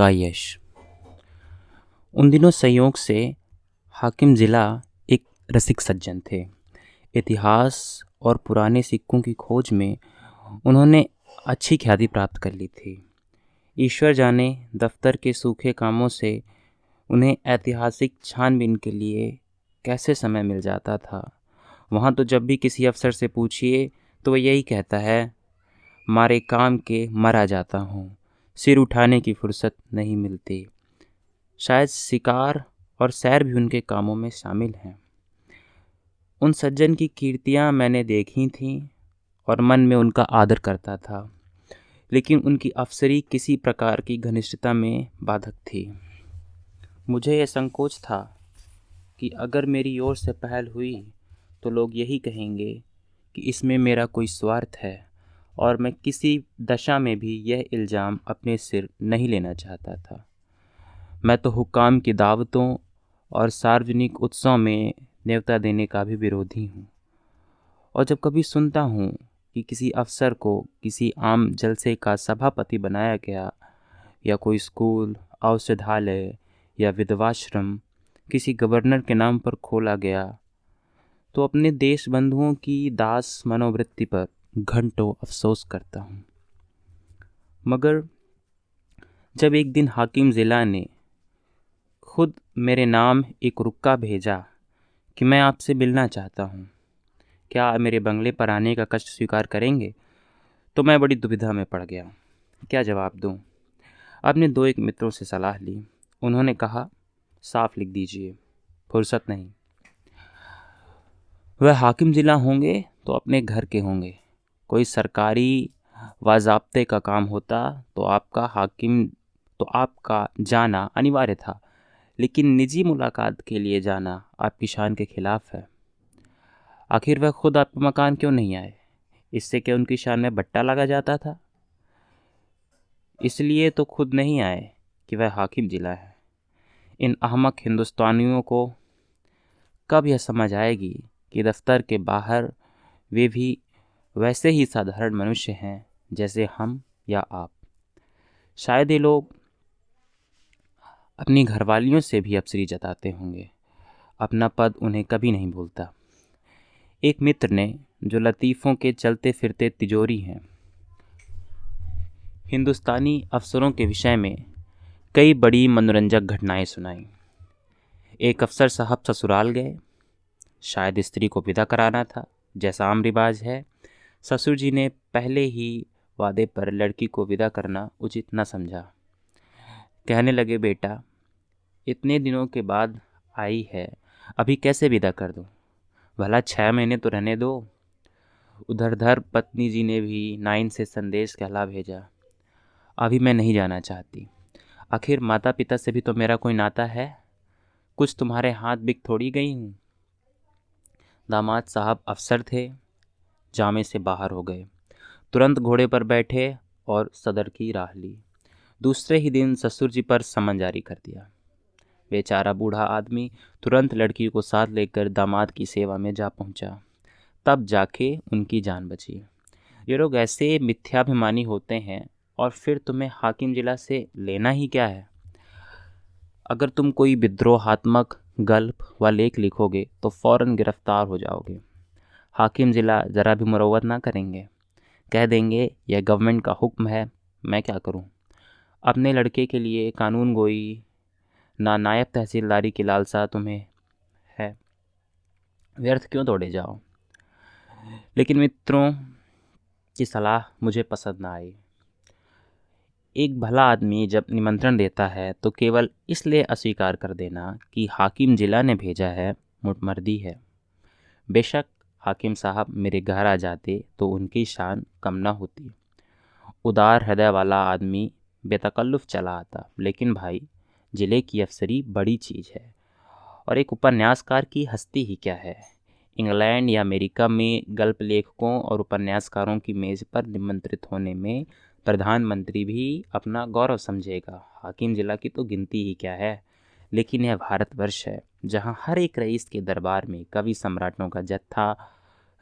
का यश। उन दिनों संयोग से हाकिम ज़िला एक रसिक सज्जन थे। इतिहास और पुराने सिक्कों की खोज में उन्होंने अच्छी ख्याति प्राप्त कर ली थी। ईश्वर जाने दफ्तर के सूखे कामों से उन्हें ऐतिहासिक छानबीन के लिए कैसे समय मिल जाता था। वहाँ तो जब भी किसी अफसर से पूछिए तो वह यही कहता है, मारे काम के मरा जाता हूँ, सिर उठाने की फुर्सत नहीं मिलती। शायद शिकार और सैर भी उनके कामों में शामिल हैं। उन सज्जन की कीर्तियाँ मैंने देखी थीं और मन में उनका आदर करता था, लेकिन उनकी अफसरी किसी प्रकार की घनिष्ठता में बाधक थी। मुझे यह संकोच था कि अगर मेरी ओर से पहल हुई तो लोग यही कहेंगे कि इसमें मेरा कोई स्वार्थ है, और मैं किसी दशा में भी यह इल्ज़ाम अपने सिर नहीं लेना चाहता था। मैं तो हुक्काम की दावतों और सार्वजनिक उत्सव में न्योता देने का भी विरोधी हूँ, और जब कभी सुनता हूँ कि किसी अफसर को किसी आम जलसे का सभापति बनाया गया, या कोई स्कूल, औषधालय या विधवाश्रम किसी गवर्नर के नाम पर खोला गया, तो अपने देश बंधुओं की दास मनोवृत्ति पर घंटों अफसोस करता हूँ। मगर जब एक दिन हाकिम ज़िला ने खुद मेरे नाम एक रुक्का भेजा कि मैं आपसे मिलना चाहता हूँ, क्या आप मेरे बंगले पर आने का कष्ट स्वीकार करेंगे, तो मैं बड़ी दुविधा में पड़ गया। क्या जवाब दूँ? आपने दो एक मित्रों से सलाह ली। उन्होंने कहा, साफ लिख दीजिए, फुर्सत नहीं। वह हाकिम ज़िला होंगे तो अपने घर के होंगे। कोई सरकारी वाज़ाब्ते का काम होता तो आपका जाना अनिवार्य था, लेकिन निजी मुलाकात के लिए जाना आपकी शान के खिलाफ है। आखिर वह खुद आपके मकान क्यों नहीं आए? इससे क्या उनकी शान में बट्टा लगा जाता था? इसलिए तो खुद नहीं आए कि वह हाकिम ज़िला है। इन अहमक हिंदुस्तानियों को कब यह समझ आएगी कि दफ्तर के बाहर वे भी वैसे ही साधारण मनुष्य हैं जैसे हम या आप। शायद ये लोग अपनी घरवालियों से भी अफसरी जताते होंगे। अपना पद उन्हें कभी नहीं भूलता। एक मित्र ने, जो लतीफ़ों के चलते फिरते तिजोरी हैं, हिंदुस्तानी अफसरों के विषय में कई बड़ी मनोरंजक घटनाएं सुनाई। एक अफसर साहब ससुराल गए। शायद स्त्री को विदा कराना था, जैसा आम रिवाज है। ससुर जी ने पहले ही वादे पर लड़की को विदा करना उचित न समझा। कहने लगे, बेटा, इतने दिनों के बाद आई है, अभी कैसे विदा कर दूं? भला 6 महीने तो रहने दो। उधर पत्नी जी ने भी नाइन से संदेश कहला भेजा, अभी मैं नहीं जाना चाहती। आखिर माता पिता से भी तो मेरा कोई नाता है। कुछ तुम्हारे हाथ बिक थोड़ी गई हूँ। दामाद साहब अफसर थे, जामे से बाहर हो गए। तुरंत घोड़े पर बैठे और सदर की राह ली। दूसरे ही दिन ससुर जी पर समन जारी कर दिया। बेचारा बूढ़ा आदमी तुरंत लड़की को साथ लेकर दामाद की सेवा में जा पहुंचा। तब जाके उनकी जान बची। ये लोग ऐसे मिथ्याभिमानी होते हैं, और फिर तुम्हें हाकिम ज़िला से लेना ही क्या है? अगर तुम कोई विद्रोहात्मक गल्प व लेख लिखोगे तो फौरन गिरफ्तार हो जाओगे। हाकिम ज़िला ज़रा भी मुरव्वत ना करेंगे। कह देंगे यह गवर्नमेंट का हुक्म है, मैं क्या करूं? अपने लड़के के लिए कानून गोई ना नायब तहसीलदारी की लालसा तुम्हें है, व्यर्थ क्यों दौड़े जाओ? लेकिन मित्रों की सलाह मुझे पसंद ना आई। एक भला आदमी जब निमंत्रण देता है तो केवल इसलिए अस्वीकार कर देना कि हाकिम ज़िला ने भेजा है, मुटमर्दी है। बेशक हाकिम साहब मेरे घर आ जाते तो उनकी शान कम न होती। उदार हृदय वाला आदमी बेतकल्लुफ़ चला आता। लेकिन भाई, ज़िले की अफसरी बड़ी चीज़ है, और एक उपन्यासकार की हस्ती ही क्या है। इंग्लैंड या अमेरिका में गल्प लेखकों और उपन्यासकारों की मेज़ पर निमंत्रित होने में प्रधानमंत्री भी अपना गौरव समझेगा। हाकिम ज़िला की तो गिनती ही क्या है। लेकिन यह भारतवर्ष है, जहाँ हर एक रईस के दरबार में कवि सम्राटों का जत्था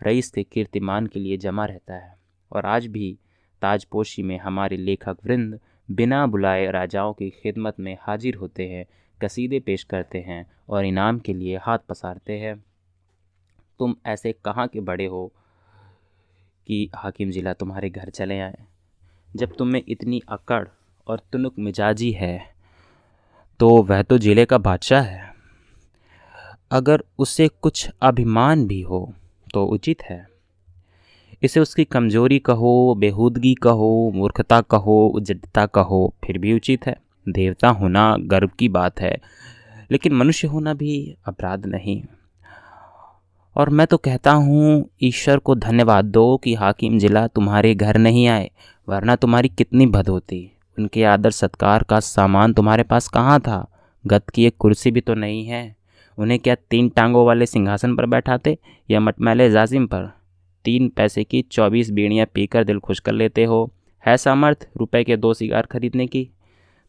रईस के कीर्तिमान के लिए जमा रहता है। और आज भी ताजपोशी में हमारे लेखक वृंद बिना बुलाए राजाओं की खिदमत में हाजिर होते हैं, कसीदे पेश करते हैं और इनाम के लिए हाथ पसारते हैं। तुम ऐसे कहाँ के बड़े हो कि हाकिम जिला तुम्हारे घर चले आए? जब तुम में इतनी अकड़ और तुनुक मिजाजी है तो वह तो जिले का बादशाह है। अगर उसे कुछ अभिमान भी हो तो उचित है। इसे उसकी कमजोरी कहो, बेहूदगी कहो, मूर्खता कहो, उजड़ता कहो, फिर भी उचित है। देवता होना गर्व की बात है, लेकिन मनुष्य होना भी अपराध नहीं। और मैं तो कहता हूँ ईश्वर को धन्यवाद दो कि हाकिम जिला तुम्हारे घर नहीं आए, वरना तुम्हारी कितनी भद होती। उनके आदर सत्कार का सामान तुम्हारे पास कहाँ था? गद्द की एक कुर्सी भी तो नहीं है। उन्हें क्या 3 टांगों वाले सिंहासन पर बैठाते या मटमैले जाजिम पर? 3 पैसे की 24 बीड़ियाँ पीकर दिल खुश कर लेते हो। है सामर्थ रुपए के 2 सिगार खरीदने की?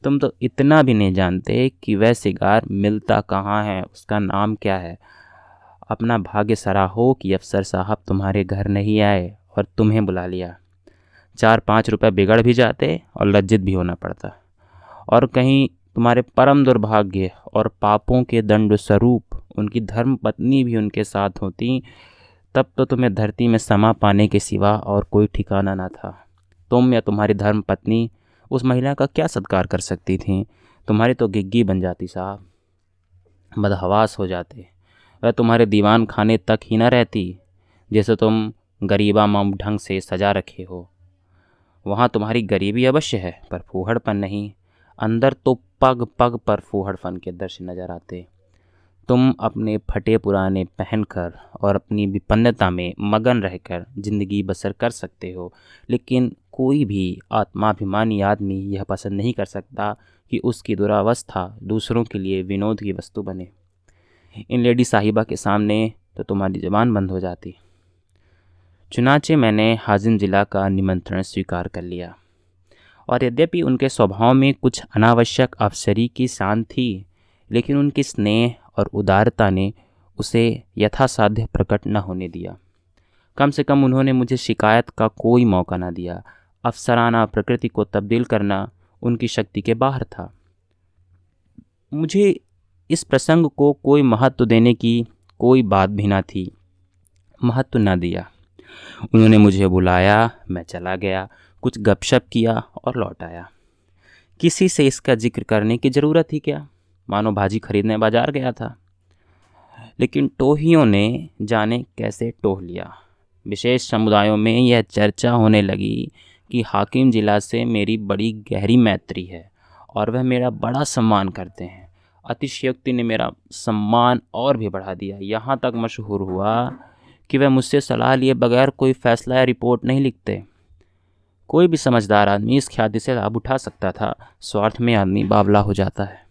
तुम तो इतना भी नहीं जानते कि वह सिगार मिलता कहाँ है, उसका नाम क्या है। अपना भाग्य सराहो कि अफसर साहब तुम्हारे घर नहीं आए और तुम्हें बुला लिया। 4-5 रुपए बिगड़ भी जाते और लज्जित भी होना पड़ता। और कहीं तुम्हारे परम दुर्भाग्य और पापों के दंड स्वरूप उनकी धर्म पत्नी भी उनके साथ होती, तब तो तुम्हें धरती में समा पाने के सिवा और कोई ठिकाना ना था। तुम या तुम्हारी धर्म पत्नी उस महिला का क्या सत्कार कर सकती थी? तुम्हारी तो गिग्गी बन जाती साहब, बदहवास हो जाते। वह तुम्हारे दीवान खाने तक ही न रहती जैसे तुम गरीबा मम ढंग से सजा रखे हो। वहाँ तुम्हारी गरीबी अवश्य है, पर फूहड़पन नहीं। अंदर तो पग पग पर फूहड़पन के दृश्य नजर आते। तुम अपने फटे पुराने पहनकर और अपनी विपन्नता में मगन रहकर जिंदगी बसर कर सकते हो, लेकिन कोई भी आत्माभिमानी आदमी यह पसंद नहीं कर सकता कि उसकी दुरावस्था दूसरों के लिए विनोद की वस्तु बने। इन लेडी साहिबा के सामने तो तुम्हारी ज़बान बंद हो जाती। चुनाचे मैंने हाजिम जिला का निमंत्रण स्वीकार कर लिया, और यद्यपि उनके स्वभाव में कुछ अनावश्यक अफसरी की शान थी, लेकिन उनकी स्नेह और उदारता ने उसे यथासाध्य प्रकट न होने दिया। कम से कम उन्होंने मुझे शिकायत का कोई मौका न दिया। अफसराना प्रकृति को तब्दील करना उनकी शक्ति के बाहर था। मुझे इस प्रसंग को कोई महत्व देने की कोई बात भी ना थी। महत्व न दिया। उन्होंने मुझे बुलाया, मैं चला गया, कुछ गपशप किया और लौट आया। किसी से इसका जिक्र करने की ज़रूरत ही क्या, मानो भाजी खरीदने बाजार गया था। लेकिन टोहियों ने जाने कैसे टोह लिया। विशेष समुदायों में यह चर्चा होने लगी कि हाकिम जिला से मेरी बड़ी गहरी मैत्री है और वह मेरा बड़ा सम्मान करते हैं। अतिशयोक्ति ने मेरा सम्मान और भी बढ़ा दिया। यहाँ तक मशहूर हुआ कि वह मुझसे सलाह लिए बगैर कोई फैसला या रिपोर्ट नहीं लिखते। कोई भी समझदार आदमी इस ख्याति से लाभ उठा सकता था। स्वार्थ में आदमी बावला हो जाता है,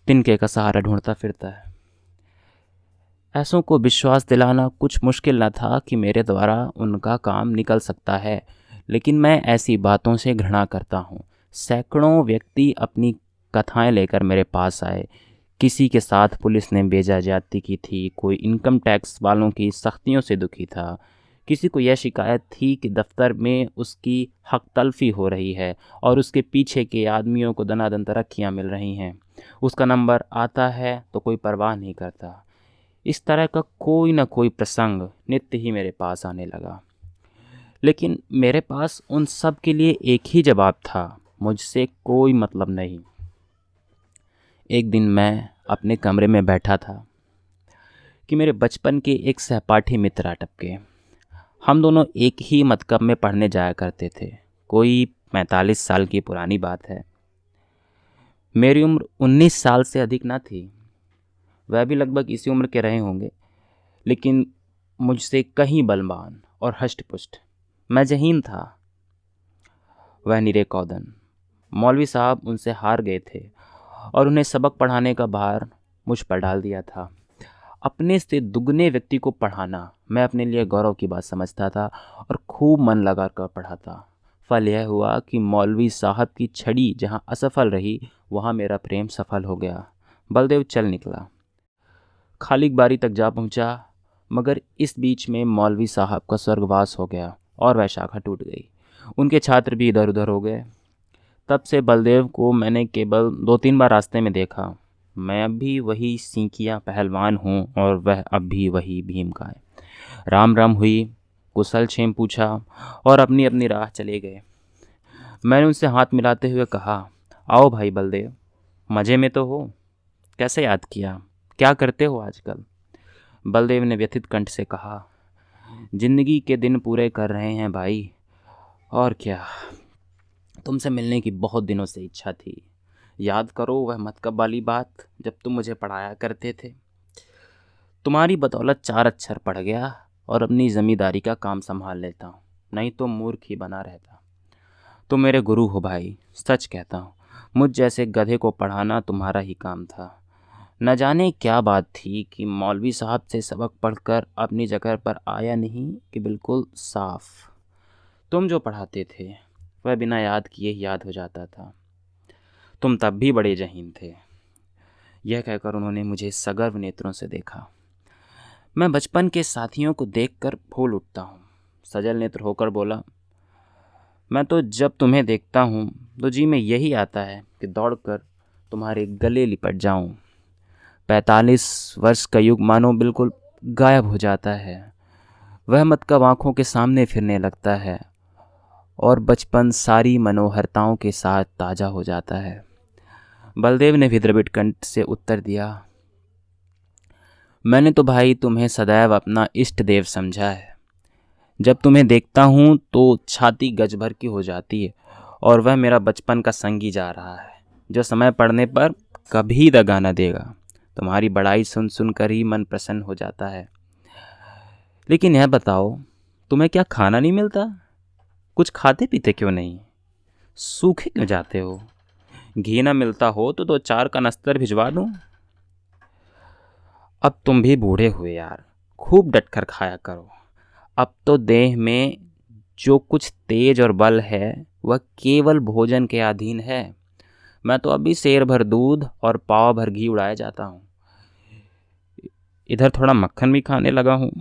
तिनके का सहारा ढूंढता फिरता है। ऐसों को विश्वास दिलाना कुछ मुश्किल न था कि मेरे द्वारा उनका काम निकल सकता है, लेकिन मैं ऐसी बातों से घृणा करता हूँ। सैकड़ों व्यक्ति अपनी कथाएं लेकर मेरे पास आए। किसी के साथ पुलिस ने बेजा ज्यादती की थी, कोई इनकम टैक्स वालों की सख्तियों से दुखी था, किसी को यह शिकायत थी कि दफ्तर में उसकी हक तलफी हो रही है और उसके पीछे के आदमियों को दनादन तरक्कियाँ मिल रही हैं। उसका नंबर आता है तो कोई परवाह नहीं करता। इस तरह का कोई ना कोई प्रसंग नित्य ही मेरे पास आने लगा, लेकिन मेरे पास उन सब के लिए एक ही जवाब था, मुझसे कोई मतलब नहीं। एक दिन मैं अपने कमरे में बैठा था कि मेरे बचपन के एक सहपाठी मित्र आ टपके। हम दोनों एक ही मतकब में पढ़ने जाया करते थे। कोई 45 साल की पुरानी बात है। मेरी उम्र 19 साल से अधिक ना थी। वह भी लगभग इसी उम्र के रहे होंगे, लेकिन मुझसे कहीं बलवान और हष्टपुष्ट। मैं जहीन था, वह निरे कौदन। मौलवी साहब उनसे हार गए थे और उन्हें सबक पढ़ाने का भार मुझ पर डाल दिया था। अपने से दुगने व्यक्ति को पढ़ाना मैं अपने लिए गौरव की बात समझता था और खूब मन लगा कर पढ़ा था। फल यह हुआ कि मौलवी साहब की छड़ी जहाँ असफल रही, वहाँ मेरा प्रेम सफल हो गया। बलदेव चल निकला, खालिक बारी तक जा पहुँचा, मगर इस बीच में मौलवी साहब का स्वर्गवास हो गया और वह शाखा टूट गई। उनके छात्र भी इधर उधर हो गए। तब से बलदेव को मैंने केवल 2-3 बार रास्ते में देखा। मैं अब भी वही सींकिया पहलवान हूँ और वह अब भी वही भीम का है। राम राम हुई, कुशल क्षेम पूछा और अपनी अपनी राह चले गए। मैंने उनसे हाथ मिलाते हुए कहा, आओ भाई बलदेव, मज़े में तो हो? कैसे याद किया? क्या करते हो आजकल? बलदेव ने व्यथित कंठ से कहा, जिंदगी के दिन पूरे कर रहे हैं भाई, और क्या। तुमसे मिलने की बहुत दिनों से इच्छा थी। याद करो वह मतकब वाली बात जब तुम मुझे पढ़ाया करते थे। तुम्हारी बदौलत 4 अक्षर पढ़ गया और अपनी ज़मींदारी का काम संभाल लेता हूँ, नहीं तो मूर्ख ही बना रहता। तुम मेरे गुरु हो भाई, सच कहता हूँ। मुझ जैसे गधे को पढ़ाना तुम्हारा ही काम था। न जाने क्या बात थी कि मौलवी साहब से सबक पढ़कर अपनी जगह पर आया नहीं कि बिल्कुल साफ। तुम जो पढ़ाते थे वह बिना याद किए ही याद हो जाता था। तुम तब भी बड़े जहीन थे। यह कहकर उन्होंने मुझे सगर्व नेत्रों से देखा। मैं बचपन के साथियों को देखकर फूल उठता हूँ। सजल नेत्र होकर बोला, मैं तो जब तुम्हें देखता हूँ तो जी में यही आता है कि दौड़कर तुम्हारे गले लिपट जाऊँ। 45 वर्ष का युग मानो बिल्कुल गायब हो जाता है। वह मतकब आँखों के सामने फिरने लगता है और बचपन सारी मनोहरताओं के साथ ताज़ा हो जाता है। बलदेव ने विद्रवित कंठ से उत्तर दिया, मैंने तो भाई तुम्हें सदैव अपना इष्ट देव समझा है। जब तुम्हें देखता हूँ तो छाती गज भर की हो जाती है और वह मेरा बचपन का संगी जा रहा है, जो समय पड़ने पर कभी दगा न देगा। तुम्हारी बड़ाई सुन सुनकर ही मन प्रसन्न हो जाता है। लेकिन यह बताओ, तुम्हें क्या खाना नहीं मिलता? कुछ खाते पीते क्यों नहीं? सूखे क्यों जाते हो? घी ना मिलता हो तो 2-4 का नस्तर भिजवा दूं? अब तुम भी बूढ़े हुए यार, खूब डट कर खाया करो। अब तो देह में जो कुछ तेज और बल है वह केवल भोजन के अधीन है। मैं तो अभी सेर भर दूध और पाव भर घी उड़ाया जाता हूँ। इधर थोड़ा मक्खन भी खाने लगा हूँ।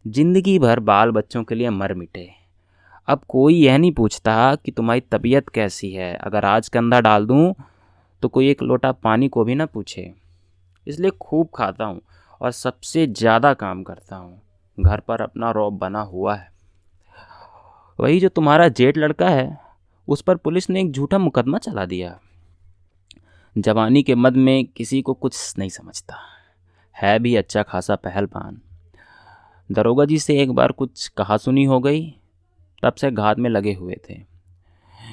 जिंदगी भर बाल बच्चों के लिए मर मिटे। अब कोई यह नहीं पूछता कि तुम्हारी तबीयत कैसी है। अगर आज कंधा डाल दूँ तो कोई एक लोटा पानी को भी ना पूछे। इसलिए खूब खाता हूँ और सबसे ज़्यादा काम करता हूँ। घर पर अपना रौब बना हुआ है। वही जो तुम्हारा जेठ लड़का है, उस पर पुलिस ने एक झूठा मुकदमा चला दिया। जवानी के मद में किसी को कुछ नहीं समझता। है भी अच्छा खासा पहलवान। दरोगा जी से एक बार कुछ कहा सुनी हो गई, तब से घात में लगे हुए थे।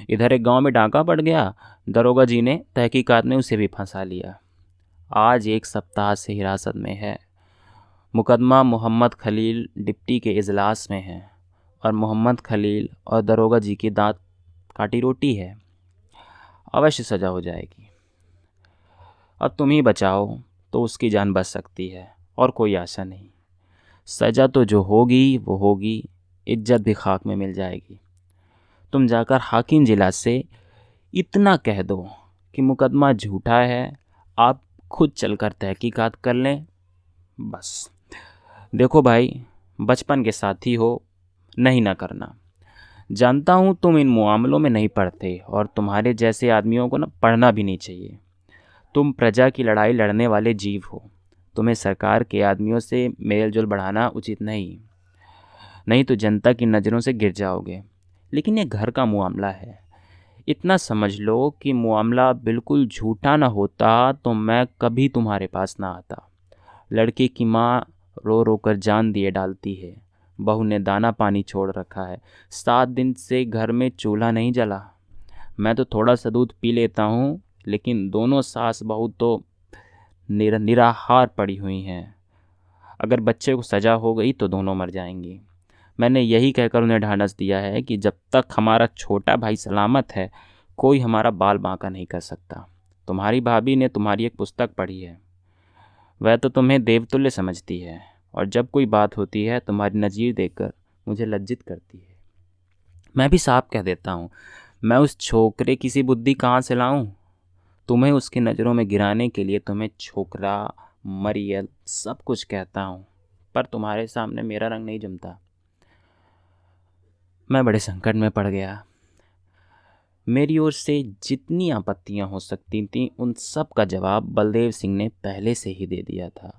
इधर एक गांव में डांका पड़ गया। दरोगा जी ने तहकीकात में उसे भी फंसा लिया। आज 1 सप्ताह से हिरासत में है। मुकदमा मोहम्मद खलील डिप्टी के इजलास में है और मोहम्मद खलील और दरोगा जी की दांत काटी रोटी है। अवश्य सज़ा हो जाएगी। अब तुम ही बचाओ तो उसकी जान बच सकती है, और कोई आशा नहीं। सज़ा तो जो होगी वो होगी, इज्जत भी खाक में मिल जाएगी। तुम जाकर हाकिम जिला से इतना कह दो कि मुकदमा झूठा है, आप खुद चलकर तहकीकात कर लें। बस देखो भाई, बचपन के साथी हो, नहीं ना करना। जानता हूँ तुम इन मामलों में नहीं पढ़ते और तुम्हारे जैसे आदमियों को ना पढ़ना भी नहीं चाहिए। तुम प्रजा की लड़ाई लड़ने वाले जीव हो। तुम्हें सरकार के आदमियों से मेल जोल बढ़ाना उचित नहीं, नहीं तो जनता की नज़रों से गिर जाओगे। लेकिन ये घर का मामला है। इतना समझ लो कि मामला बिल्कुल झूठा ना होता तो मैं कभी तुम्हारे पास ना आता। लड़के की माँ रो रो कर जान दिए डालती है। बहू ने दाना पानी छोड़ रखा है। 7 दिन से घर में चूल्हा नहीं जला। मैं तो थोड़ा सा दूध पी लेता हूँ, लेकिन दोनों सास बहू तो निराहार पड़ी हुई हैं। अगर बच्चे को सजा हो गई तो दोनों मर जाएंगी। मैंने यही कहकर उन्हें ढांढस दिया है कि जब तक हमारा छोटा भाई सलामत है, कोई हमारा बाल बांका नहीं कर सकता। तुम्हारी भाभी ने तुम्हारी एक पुस्तक पढ़ी है। वह तो तुम्हें देवतुल्य समझती है और जब कोई बात होती है तुम्हारी नज़ीर देखकर मुझे लज्जित करती है। मैं भी साफ कह देता हूँ, मैं उस छोकरे की सी बुद्धि कहाँ से लाऊं? तुम्हें उसकी नज़रों में गिराने के लिए तुम्हें छोकरा, मरियल सब कुछ कहता हूँ, पर तुम्हारे सामने मेरा रंग नहीं जमता। मैं बड़े संकट में पड़ गया। मेरी ओर से जितनी आपत्तियां हो सकती थीं उन सब का जवाब बलदेव सिंह ने पहले से ही दे दिया था।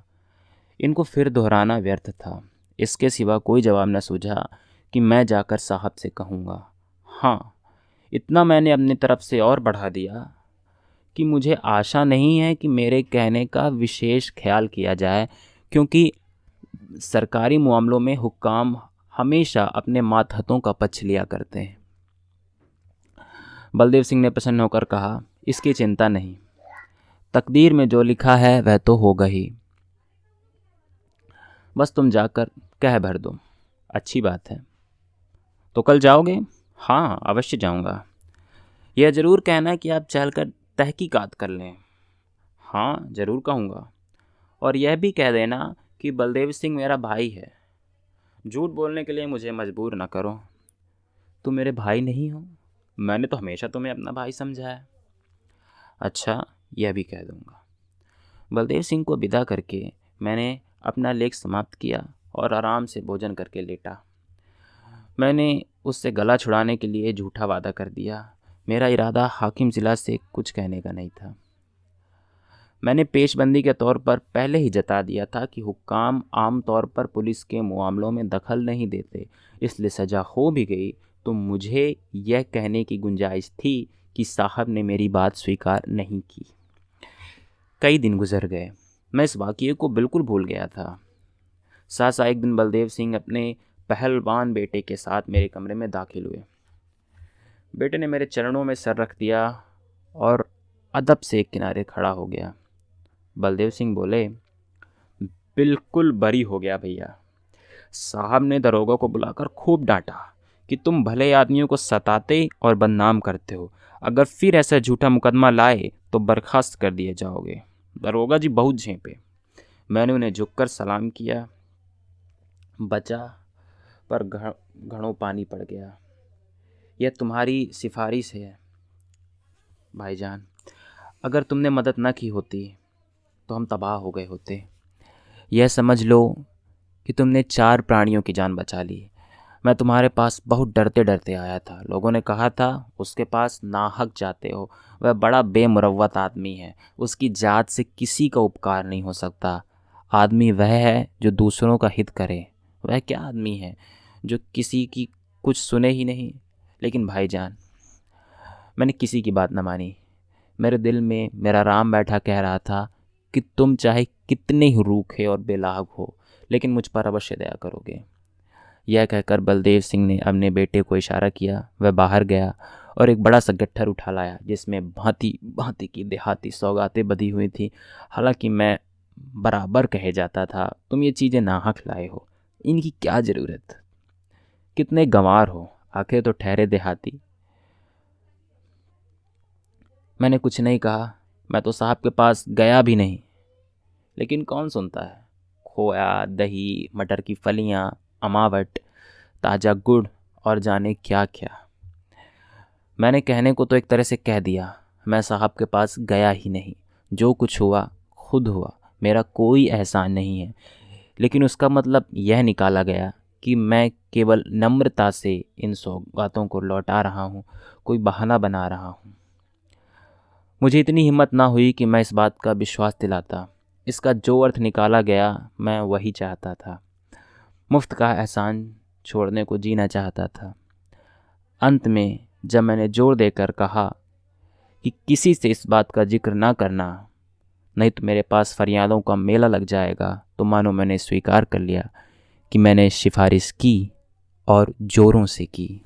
इनको फिर दोहराना व्यर्थ था। इसके सिवा कोई जवाब न सूझा कि मैं जाकर साहब से कहूँगा। हाँ, इतना मैंने अपनी तरफ से और बढ़ा दिया कि मुझे आशा नहीं है कि मेरे कहने का विशेष ख्याल किया जाए, क्योंकि सरकारी मामलों में हुक्काम हमेशा अपने मातहतों का पक्ष लिया करते हैं। बलदेव सिंह ने प्रसन्न होकर कहा, इसकी चिंता नहीं, तकदीर में जो लिखा है वह तो होगा ही, बस तुम जाकर कह भर दो। अच्छी बात है, तो कल जाओगे? हाँ, अवश्य जाऊंगा। यह ज़रूर कहना कि आप चलकर तहकीकात कर लें। हाँ, ज़रूर कहूँगा। और यह भी कह देना कि बलदेव सिंह मेरा भाई है। झूठ बोलने के लिए मुझे मजबूर न करो। तुम मेरे भाई नहीं हो? मैंने तो हमेशा तुम्हें अपना भाई समझा है। अच्छा, यह भी कह दूँगा। बलदेव सिंह को विदा करके मैंने अपना लेख समाप्त किया और आराम से भोजन करके लेटा। मैंने उससे गला छुड़ाने के लिए झूठा वादा कर दिया। मेरा इरादा हाकिम ज़िला से कुछ कहने का नहीं था। मैंने पेशबंदी के तौर पर पहले ही जता दिया था कि हुक्काम आम तौर पर पुलिस के मामलों में दखल नहीं देते, इसलिए सज़ा हो भी गई तो मुझे यह कहने की गुंजाइश थी कि साहब ने मेरी बात स्वीकार नहीं की। कई दिन गुजर गए, मैं इस वाक़ये को बिल्कुल भूल गया था। सहसा एक दिन बलदेव सिंह अपने पहलवान बेटे के साथ मेरे कमरे में दाखिल हुए। बेटे ने मेरे चरणों में सर रख दिया और अदब से एक किनारे खड़ा हो गया। बलदेव सिंह बोले, बिल्कुल बरी हो गया भैया। साहब ने दरोगा को बुलाकर खूब डांटा कि तुम भले आदमियों को सताते और बदनाम करते हो, अगर फिर ऐसा झूठा मुकदमा लाए तो बर्खास्त कर दिए जाओगे। दरोगा जी बहुत झेंपे। मैंने उन्हें झुककर सलाम किया, बचा पर घड़ों पानी पड़ गया। यह तुम्हारी सिफारिश है भाईजान, अगर तुमने मदद न की होती तो हम तबाह हो गए होते। यह समझ लो कि तुमने 4 प्राणियों की जान बचा ली। मैं तुम्हारे पास बहुत डरते डरते आया था। लोगों ने कहा था उसके पास नाहक जाते हो, वह बड़ा बेमुरव्वत आदमी है, उसकी जात से किसी का उपकार नहीं हो सकता। आदमी वह है जो दूसरों का हित करे। वह क्या आदमी है जो किसी की कुछ सुने ही नहीं। लेकिन भाईजान, मैंने किसी की बात न मानी। मेरे दिल में मेरा राम बैठा कह रहा था कि तुम चाहे कितने ही रूखे और बेलाग हो, लेकिन मुझ पर अवश्य दया करोगे। यह कहकर बलदेव सिंह ने अपने बेटे को इशारा किया। वह बाहर गया और एक बड़ा सा गट्ठर उठा लाया जिसमें भांति भांति की देहाती सौगातें बधी हुई थी। हालांकि मैं बराबर कहे जाता था, तुम ये चीज़ें नाहक लाए हो, इनकी क्या ज़रूरत, कितने गंवार हो, आखिर तो ठहरे देहाती। मैंने कुछ नहीं कहा, मैं तो साहब के पास गया भी नहीं। लेकिन कौन सुनता है। खोया, दही, मटर की फलियाँ, अमावट, ताज़ा गुड़ और जाने क्या क्या। मैंने कहने को तो एक तरह से कह दिया, मैं साहब के पास गया ही नहीं। जो कुछ हुआ खुद हुआ, मेरा कोई एहसान नहीं है। लेकिन उसका मतलब यह निकाला गया कि मैं केवल नम्रता से इन सौगातों को लौटा रहा हूँ, कोई बहाना बना रहा हूँ। मुझे इतनी हिम्मत ना हुई कि मैं इस बात का विश्वास दिलाता। इसका जो अर्थ निकाला गया मैं वही चाहता था। मुफ्त का एहसान छोड़ने को जीना चाहता था। अंत में जब मैंने जोर देकर कहा कि किसी से इस बात का जिक्र ना करना, नहीं तो मेरे पास फरियादों का मेला लग जाएगा, तो मानो मैंने स्वीकार कर लिया कि मैंने सिफारिश की और ज़ोरों से की।